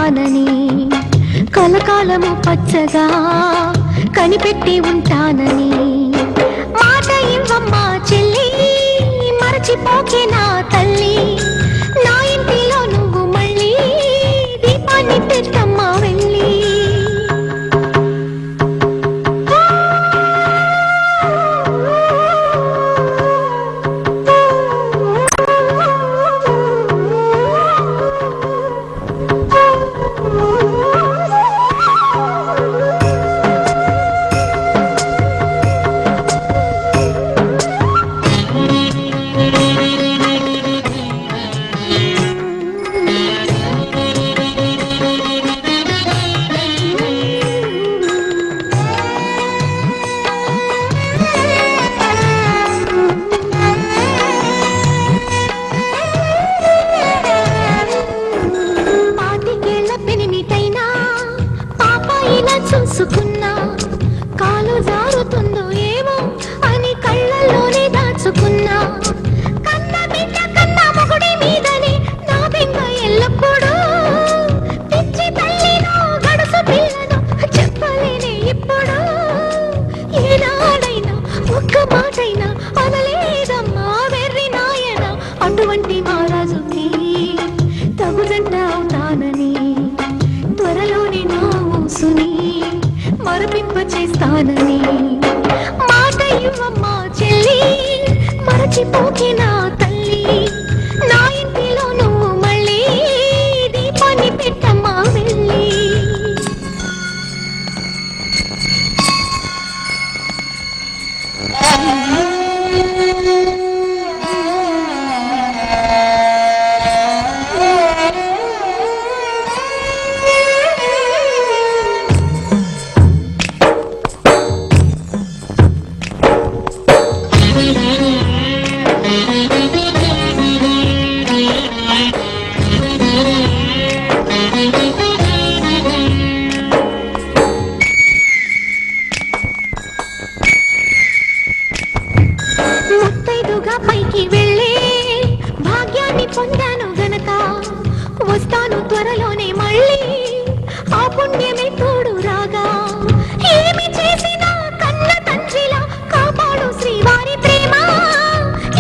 ఉంటానని, కలకాలము పచ్చగా కనిపెట్టి ఉంటానని. మాట ఇవ్వమ్మా చెల్లి, మరచిపోకే నా తల్లి, నా ఇంటిలో నువ్వు మళ్ళీ దీపాన్ని పెట్టమ్మా వెళ్ళి. చూసుకున్నా కాలు జారుతుందో ఏమో అని కళ్ళల్లోనే దాచుకున్నా. కన్న బిడ్డ కన్న మొగుడి మీదనే నా బెంగ ఎల్లప్పుడూ. పిచ్చి తల్లినో గడుసు పిల్లను చెప్పలేనే ఇప్పుడు. ఏనాడైనా ఒక్క మాటైనా అనలేదమ్మా వెర్రి నాయన, అటువంటి మహారాజుకి తగుదంట అవుతానని, త్వరలోనే నా ఊసుని మరపింప చేస్తానని. మాట ఇవ్వమ్మా చెల్లి, మరచిపోకే నా తల్లి, నా ఇంటిలో నువ్వు మళ్ళీ దీపాన్ని పెట్టమ్మా వెళ్ళి. ముత్తైదుగా పైకి వెళ్ళే భాగ్యాన్ని పొందాను గనక, వస్తాను త్వరలోనే మళ్ళీ ఆ పుణ్యమే తోడు రాగా. ఏమి చేసినా కన్న తండ్రిలా కాపాడు శ్రీవారి ప్రేమ,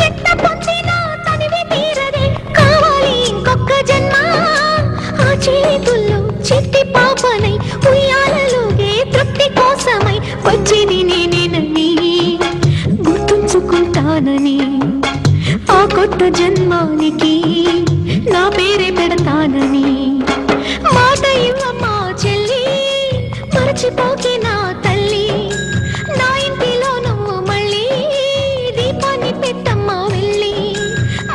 ఎట్ట పొందినా తనివి తీరదే కావాలి ఇంకొక జన్మ. ఆ చేతుల్లో చిట్టి పాపనై ఉయ్యాలలోగే తృప్తి కోసమై వచ్చేది నేనేనని గుర్తుంచుకుంటానని, ఆ కొత్త జన్మానికి నా పేరే పెడతానని. మాట ఇవ్వమ్మా చెల్లి, మరచిపోకే నా తల్లి, నా ఇంటిలో నువ్వు మళ్ళీ దీపాన్ని పెట్టమ్మా వెళ్ళి.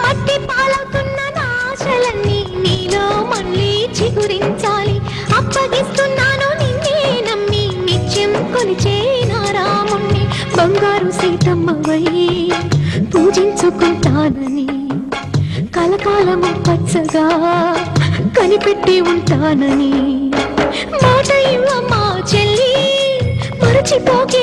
మట్టి పాలవుతున్న నా ఆశలన్నీ నీలో మళ్ళీ చిగురించాలి. అప్పగిస్తున్నాను నిన్నే నమ్మి నిత్యం కొలిచే నా రాముణ్ణి, బంగారు సీతమ్మవై పూజించుకుంటానని, కలకాలము పచ్చగా కనిపెట్టి ఉంటానని. మాట ఇవ్వమ్మా చెల్లి, మరచిపోకే